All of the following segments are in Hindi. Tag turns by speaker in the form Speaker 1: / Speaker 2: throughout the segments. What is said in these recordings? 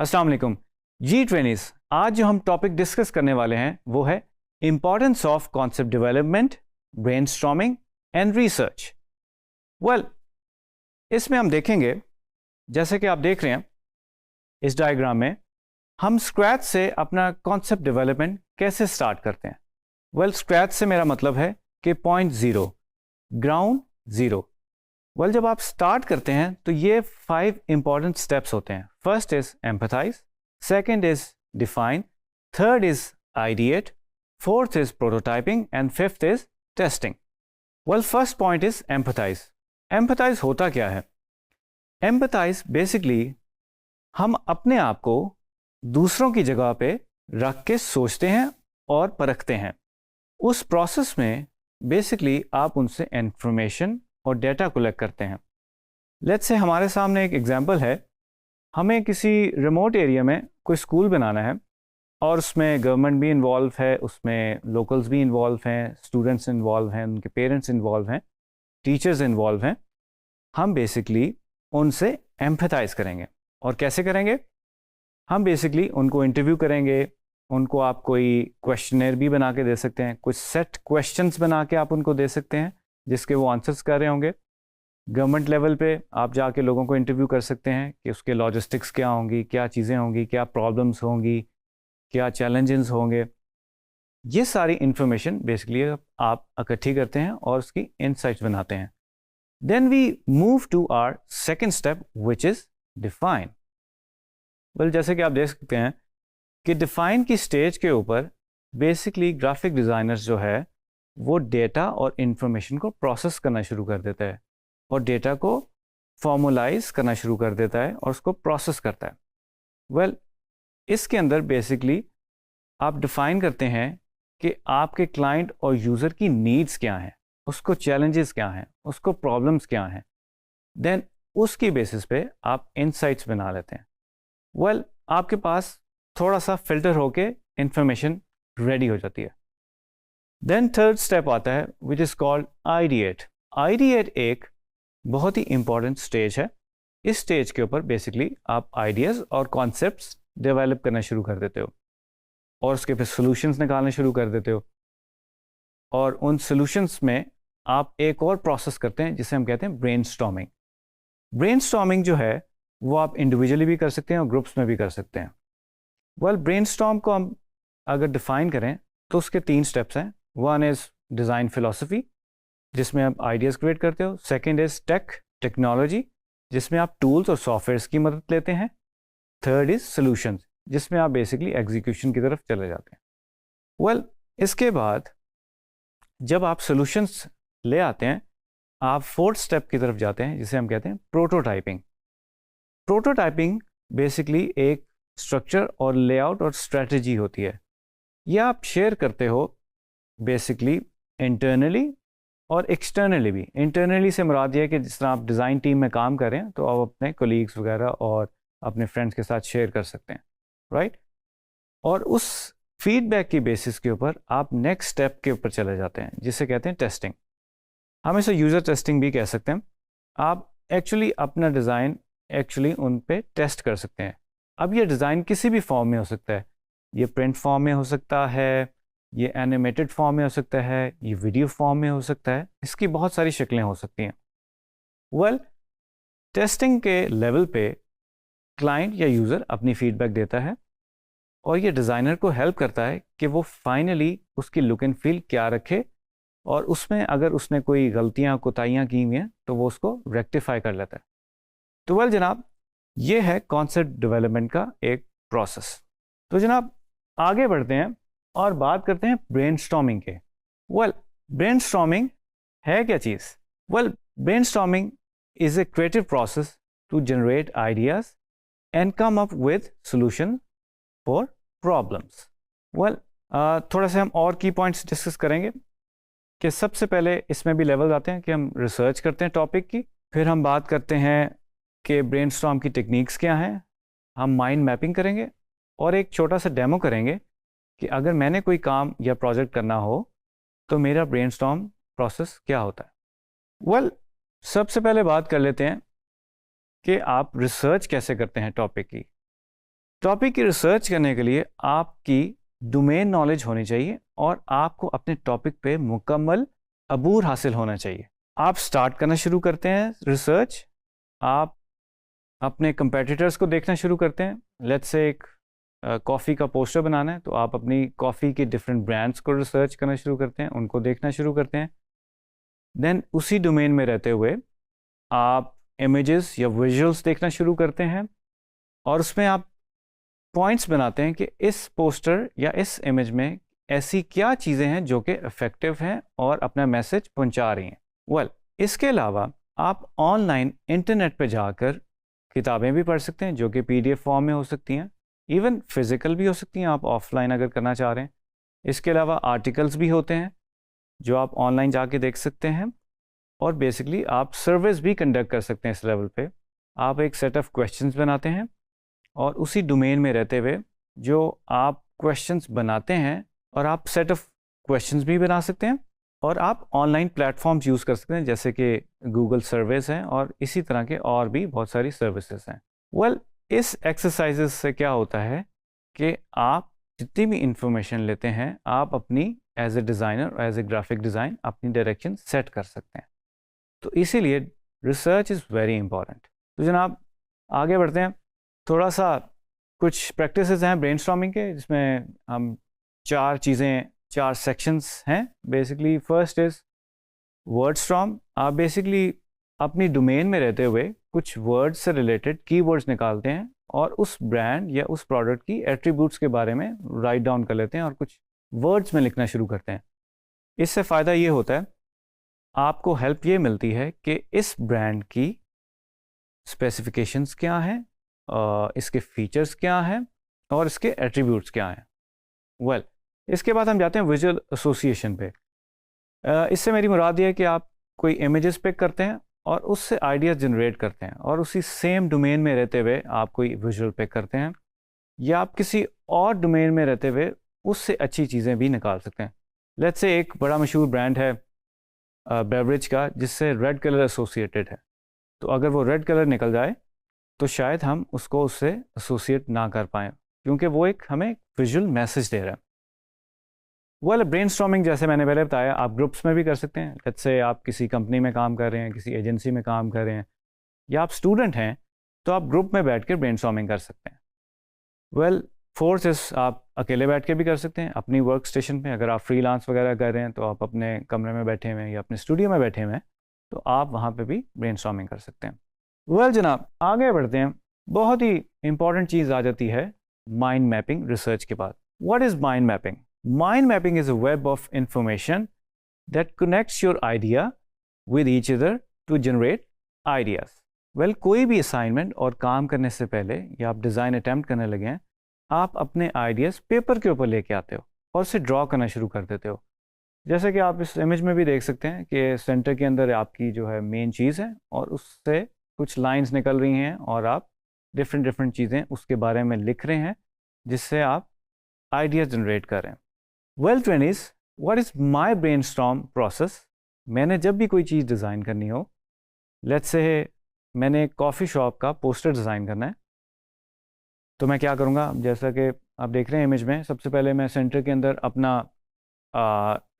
Speaker 1: अस्सलाम वालेकुम जी ट्रेनिस। आज जो हम टॉपिक डिस्कस करने वाले हैं वो है importance of concept development, brainstorming and research. Well, इसमें हम देखेंगे, जैसे कि आप देख रहे हैं इस डायग्राम में, हम स्क्रैच से अपना कॉन्सेप्ट डेवलपमेंट कैसे स्टार्ट करते हैं। वेल, स्क्रैच से मेरा मतलब है कि point zero, ground zero. Well, जब आप स्टार्ट करते हैं तो ये 5 इंपॉर्टेंट स्टेप्स होते हैं। First is empathize, second is define, third is ideate, fourth is prototyping and fifth is testing. Well, first point is empathize. Empathize होता क्या है? एम्पथाइज बेसिकली हम अपने आप को दूसरों की जगह पे रख के सोचते हैं और परखते हैं। उस प्रोसेस में बेसिकली आप उनसे इंफॉर्मेशन और डेटा कलेक्ट करते हैं। लेट्स से हमारे सामने एक एग्जांपल है, हमें किसी रिमोट एरिया में कोई स्कूल बनाना है और उसमें गवर्नमेंट भी इन्वॉल्व है, उसमें लोकल्स भी इन्वॉल्व हैं, स्टूडेंट्स इन्वॉल्व हैं, उनके पेरेंट्स इन्वॉल्व हैं, टीचर्स इन्वॉल्व हैं। हम बेसिकली उनसे एम्पैथाइज करेंगे। और कैसे करेंगे? हम बेसिकली उनको इंटरव्यू करेंगे। उनको आप कोई क्वेश्चनर भी बना के दे सकते हैं, कुछ सेट क्वेश्चंस बना के आप उनको दे सकते हैं जिसके वो आंसर्स कर रहे होंगे। गवर्नमेंट लेवल पे आप जाके लोगों को इंटरव्यू कर सकते हैं कि उसके लॉजिस्टिक्स क्या होंगी, क्या चीज़ें होंगी, क्या प्रॉब्लम्स होंगी, क्या चैलेंजेस होंगे। ये सारी इंफॉर्मेशन बेसिकली आप इकट्ठी करते हैं और उसकी इनसाइट्स बनाते हैं। Then we move to our second step which is define. Well, जैसे कि आप देख सकते हैं कि डिफाइन की स्टेज के ऊपर बेसिकली ग्राफिक डिज़ाइनर्स जो है वो डेटा और इन्फॉर्मेशन को प्रोसेस करना शुरू कर देता है और डेटा को फॉर्मुलाइज करना शुरू कर देता है और उसको प्रोसेस करता है। वेल, इसके अंदर बेसिकली आप डिफाइन करते हैं कि आपके क्लाइंट और यूज़र की नीड्स क्या हैं, उसको चैलेंजेस क्या हैं, उसको प्रॉब्लम्स क्या हैं। देन उसकी बेसिस पे आप इनसाइट्स बना लेते हैं। वेल, आपके पास थोड़ा सा फिल्टर होके इंफॉर्मेशन रेडी हो जाती है। देन थर्ड स्टेप आता है which is called ideate. Ideate एक बहुत ही इंपॉर्टेंट स्टेज है। इस स्टेज के ऊपर बेसिकली आप आइडियाज़ और कॉन्सेप्ट्स डेवलप करना शुरू कर देते हो और उसके फिर सॉल्यूशंस निकालना शुरू कर देते हो। और उन सॉल्यूशंस में आप एक और प्रोसेस करते हैं जिसे हम कहते हैं ब्रेनस्टॉर्मिंग। ब्रेनस्टॉर्मिंग जो है वो आप इंडिविजुअली भी कर सकते हैं और ग्रुप्स में भी कर सकते हैं। वेल, ब्रेनस्टॉर्म को हम अगर डिफाइन करें तो उसके 3 स्टेप्स हैं। वन इज़ डिज़ाइन फिलॉसफी, जिसमें आप आइडियाज़ क्रिएट करते हो। सेकंड इज़ टेक्नोलॉजी, जिसमें आप टूल्स और सॉफ्टवेयर्स की मदद लेते हैं। थर्ड इज़ सॉल्यूशंस, जिसमें आप बेसिकली एग्जीक्यूशन की तरफ चले जाते हैं। वेल, इसके बाद जब आप सॉल्यूशंस ले आते हैं, आप फोर्थ स्टेप की तरफ जाते हैं जिसे हम कहते हैं प्रोटोटाइपिंग। प्रोटोटाइपिंग बेसिकली एक स्ट्रक्चर और लेआउट और स्ट्रेटजी होती है। यह आप शेयर करते हो बेसिकली इंटरनली और एक्सटर्नली भी। इंटरनली से मुराद ये है कि जिस तरह आप डिज़ाइन टीम में काम कर रहे हैं तो आप अपने कोलीग्स वगैरह और अपने फ्रेंड्स के साथ शेयर कर सकते हैं, राइट। और उस फीडबैक की बेसिस के ऊपर आप नेक्स्ट स्टेप के ऊपर चले जाते हैं जिसे कहते हैं टेस्टिंग। हम इसे यूज़र टेस्टिंग भी कह सकते हैं। आप एक्चुअली अपना डिज़ाइन एक्चुअली उन पे टेस्ट कर सकते हैं। अब ये डिज़ाइन किसी भी फॉर्म में हो सकता है। ये प्रिंट फॉर्म में हो सकता है, ये एनिमेटेड फॉर्म में हो सकता है, ये वीडियो फॉर्म में हो सकता है। इसकी बहुत सारी शक्लें हो सकती हैं। वेल, टेस्टिंग के लेवल पे क्लाइंट या यूज़र अपनी फीडबैक देता है और ये डिज़ाइनर को हेल्प करता है कि वो फाइनली उसकी लुक एंड फील क्या रखे और उसमें अगर उसने कोई गलतियाँ कोताहियाँ की हुई हैं तो वो उसको रेक्टिफाई कर लेता है। तो वेल जनाब, ये है कॉन्सेप्ट डेवलपमेंट का एक प्रोसेस। तो जनाब आगे बढ़ते हैं और बात करते हैं ब्रेनस्टॉर्मिंग के। वेल, ब्रेनस्टॉर्मिंग है क्या चीज़? Well, brainstorming is a creative process to generate ideas and come up with solution for problems. Well, थोड़ा सा हम और की पॉइंट्स डिस्कस करेंगे कि सबसे पहले इसमें भी लेवल आते हैं कि हम रिसर्च करते हैं टॉपिक की, फिर हम बात करते हैं कि ब्रेनस्टॉर्म की टेक्निक्स क्या हैं, हम माइंड मैपिंग करेंगे और एक छोटा सा डेमो करेंगे कि अगर मैंने कोई काम या प्रोजेक्ट करना हो तो मेरा ब्रेनस्टॉर्म प्रोसेस क्या होता है। वेल, सबसे पहले बात कर लेते हैं कि आप रिसर्च कैसे करते हैं टॉपिक की। टॉपिक की रिसर्च करने के लिए आपकी डोमेन नॉलेज होनी चाहिए और आपको अपने टॉपिक पे मुकम्मल अबूर हासिल होना चाहिए। आप स्टार्ट करना शुरू करते हैं रिसर्च, आप अपने कंपेटिटर्स को देखना शुरू करते हैं। लेट्स से एक कॉफ़ी का पोस्टर बनाना है, तो आप अपनी कॉफ़ी के डिफरेंट ब्रांड्स को रिसर्च करना शुरू करते हैं, उनको देखना शुरू करते हैं। देन उसी डोमेन में रहते हुए आप इमेजेस या विजुअल्स देखना शुरू करते हैं और उसमें आप पॉइंट्स बनाते हैं कि इस पोस्टर या इस इमेज में ऐसी क्या चीज़ें हैं जो कि इफ़ेक्टिव हैं और अपना मैसेज पहुंचा रही हैं। इसके अलावा आप ऑनलाइन इंटरनेट पे जाकर किताबें भी पढ़ सकते हैं जो कि PDF फॉर्म में हो सकती हैं, इवन फिज़िकल भी हो सकती हैं, आप ऑफलाइन अगर करना चाह रहे हैं। इसके अलावा आर्टिकल्स भी होते हैं जो आप ऑनलाइन जाके देख सकते हैं और बेसिकली आप सर्विस भी कंडक्ट कर सकते हैं। इस लेवल पे आप एक सेट ऑफ क्वेश्चंस बनाते हैं और उसी डोमेन में रहते हुए जो आप क्वेश्चंस बनाते हैं और आप सेट ऑफ क्वेश्चंस भी बना सकते हैं और आप ऑनलाइन प्लेटफॉर्म्स यूज़ कर सकते हैं जैसे कि गूगल सर्विस हैं और इसी तरह के और भी बहुत सारी सर्विसेज हैं। इस एक्सरसाइजेस से क्या होता है कि आप जितनी भी इंफॉर्मेशन लेते हैं आप अपनी as a designer, as a graphic design अपनी डायरेक्शन सेट कर सकते हैं। तो इसीलिए रिसर्च इज़ वेरी इंपॉर्टेंट। तो जनाब आगे बढ़ते हैं। थोड़ा सा कुछ प्रैक्टिसेस हैं ब्रेनस्टॉर्मिंग के जिसमें हम चार सेक्शंस हैं बेसिकली। First is वर्डस्टॉर्म। आप बेसिकली अपनी डोमेन में रहते हुए कुछ वर्ड्स से रिलेटेड कीवर्ड्स निकालते हैं और उस ब्रांड या उस प्रोडक्ट की एट्रीब्यूट्स के बारे में राइट डाउन कर लेते हैं और कुछ वर्ड्स में लिखना शुरू करते हैं। इससे फ़ायदा ये होता है, आपको हेल्प ये मिलती है कि इस ब्रांड की स्पेसिफिकेशंस क्या हैं, इसके फीचर्स क्या हैं और इसके एट्रीब्यूट्स क्या हैं। इसके बाद हम जाते हैं विजुअल एसोसिएशन पे। इससे मेरी मुराद ये है कि आप कोई इमेजेस पिक करते हैं और उससे आइडियाज़ जनरेट करते हैं और उसी सेम डोमेन में रहते हुए आप कोई विजुअल पिक करते हैं या आप किसी और डोमेन में रहते हुए उससे अच्छी चीज़ें भी निकाल सकते हैं। लेट्स से एक बड़ा मशहूर ब्रांड है बेवरेज का जिससे रेड कलर एसोसिएटेड है, तो अगर वो रेड कलर निकल जाए तो शायद हम उसको उससे एसोसिएट ना कर पाएँ क्योंकि वो एक हमें विजुअल मैसेज दे रहा है। ब्रेनस्टॉर्मिंग जैसे मैंने पहले बताया आप ग्रुप्स में भी कर सकते हैं। लेट्स से आप किसी कंपनी में काम कर रहे हैं, किसी एजेंसी में काम कर रहे हैं या आप स्टूडेंट हैं तो आप ग्रुप में बैठ कर ब्रेनस्टॉर्मिंग कर सकते हैं। फोर्थ इस आप अकेले बैठ के भी कर सकते हैं अपनी वर्क स्टेशन पे। अगर आप फ्रीलांस वगैरह कर रहे हैं तो आप अपने कमरे में बैठे हुए हैं या अपने स्टूडियो में बैठे हुए हैं तो आप वहाँ पे भी ब्रेनस्टॉर्मिंग कर सकते हैं। जनाब आगे बढ़ते हैं। बहुत ही इंपॉर्टेंट चीज़ आ जाती है माइंड मैपिंग रिसर्च के बाद। What is mind mapping? Mind mapping is a web of information that connects your idea with each other to generate ideas. कोई भी असाइनमेंट और काम करने से पहले या आप डिज़ाइन अटैम्प्ट करने लगे हैं, आप अपने आइडियाज़ पेपर के ऊपर लेके आते हो और उसे ड्रॉ करना शुरू कर देते हो। जैसे कि आप इस इमेज में भी देख सकते हैं कि सेंटर के अंदर आपकी जो है मेन चीज़ है और उससे कुछ लाइंस निकल रही हैं और आप डिफरेंट चीज़ें उसके बारे में लिख रहे हैं जिससे आप आइडियाज़ जनरेट कर रहे हैं। Trainees, what is my brainstorm process? मैंने जब भी कोई चीज़ डिज़ाइन करनी हो, लेट्स से मैंने कॉफ़ी शॉप का पोस्टर डिज़ाइन करना है, तो मैं क्या करूँगा, जैसा कि आप देख रहे हैं इमेज में, सबसे पहले मैं सेंटर के अंदर अपना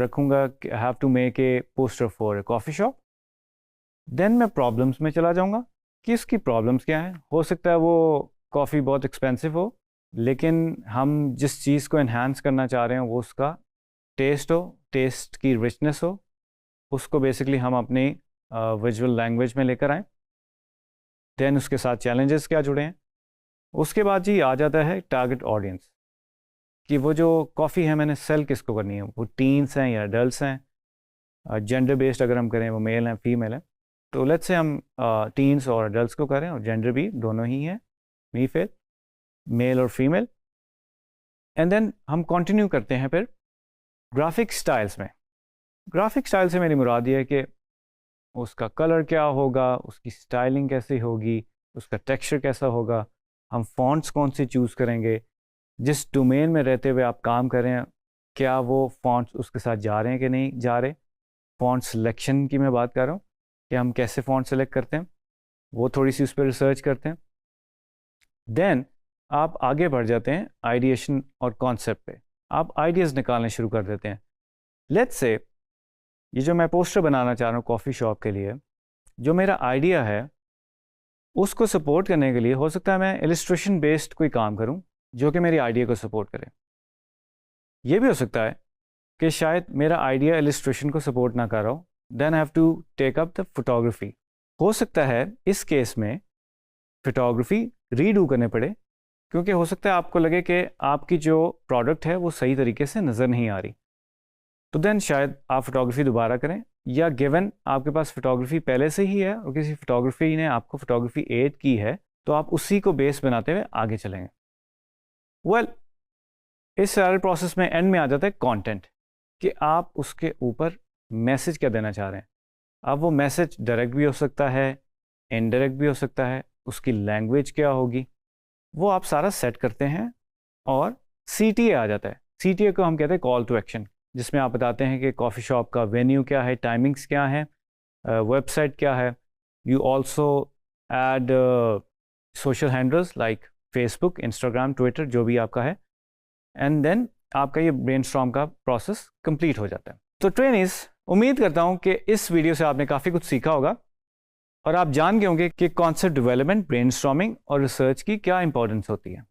Speaker 1: रखूँगा कि I have to make a poster for a coffee shop. Then मैं प्रॉब्लम्स में चला जाऊँगा कि इसकी प्रॉब्लम्स क्या हैं। हो सकता है वो कॉफ़ी बहुत एक्सपेंसिव हो लेकिन हम जिस चीज़ को एनहांस करना चाह रहे हैं वो उसका टेस्ट हो, टेस्ट की रिचनेस हो, उसको बेसिकली हम अपनी विजुअल लैंग्वेज में लेकर आएँ। देन उसके साथ चैलेंजेस क्या जुड़े हैं। उसके बाद जी आ जाता है टारगेट ऑडियंस कि वो जो कॉफ़ी है मैंने सेल किसको करनी है, वो टीन्स हैं या एडल्ट्स हैं। जेंडर बेस्ड अगर हम करें वो मेल हैं फीमेल हैं, तो लेट्स से हम टीन्स और एडल्ट्स को करें और जेंडर भी दोनों ही हैं, मेल और फीमेल। एंड देन हम कंटिन्यू करते हैं फिर ग्राफिक स्टाइल्स में। ग्राफिक स्टाइल से मेरी मुराद ये है कि उसका कलर क्या होगा, उसकी स्टाइलिंग कैसी होगी, उसका टेक्सचर कैसा होगा, हम फॉन्ट्स कौन से चूज़ करेंगे, जिस डोमेन में रहते हुए आप काम कर रहे हैं क्या वो फॉन्ट्स उसके साथ जा रहे हैं कि नहीं जा रहे। फॉन्ट सिलेक्शन की मैं बात कर रहा हूँ कि हम कैसे फॉन्ट सेलेक्ट करते हैं, वो थोड़ी सी उस पर रिसर्च करते हैं। देन आप आगे बढ़ जाते हैं आइडिएशन और कॉन्सेप्ट पे। आप आइडियाज़ निकालने शुरू कर देते हैं। लेट्स से ये जो मैं पोस्टर बनाना चाह रहा हूँ कॉफ़ी शॉप के लिए, जो मेरा आइडिया है उसको सपोर्ट करने के लिए हो सकता है मैं इलस्ट्रेशन बेस्ड कोई काम करूँ जो कि मेरी आइडिया को सपोर्ट करे। ये भी हो सकता है कि शायद मेरा आइडिया इलस्ट्रेशन को सपोर्ट ना कर रहा हो, then I have to take up the photography. हो सकता है इस केस में फोटोग्राफी रीडू करने पड़े, क्योंकि हो सकता है आपको लगे कि आपकी जो प्रोडक्ट है वो सही तरीके से नज़र नहीं आ रही, तो देन शायद आप फोटोग्राफी दोबारा करें, या गिवन आपके पास फोटोग्राफी पहले से ही है और किसी फोटोग्राफी ने आपको फोटोग्राफी एड की है तो आप उसी को बेस बनाते हुए आगे चलेंगे। वेल, इस सारे प्रोसेस में एंड में आ जाता है कंटेंट, कि आप उसके ऊपर मैसेज क्या देना चाह रहे हैं। अब वो मैसेज डायरेक्ट भी हो सकता है, इनडायरेक्ट भी हो सकता है, उसकी लैंग्वेज क्या होगी, वो आप सारा सेट करते हैं और CTA आ जाता है। CTA को हम कहते हैं कॉल टू एक्शन, जिसमें आप बताते हैं कि कॉफ़ी शॉप का वेन्यू क्या है, टाइमिंग्स क्या है, वेबसाइट क्या है। You also add social handles like Facebook, Instagram, Twitter, जो भी आपका है, एंड देन आपका ये ब्रेनस्टॉर्म का प्रोसेस कंप्लीट हो जाता है। तो ट्रेनीज, उम्मीद करता हूँ कि इस वीडियो से आपने काफ़ी कुछ सीखा होगा और आप जान गए होंगे कि कॉन्सेप्ट डेवलपमेंट, ब्रेनस्टॉर्मिंग और रिसर्च की क्या इंपॉर्टेंस होती है।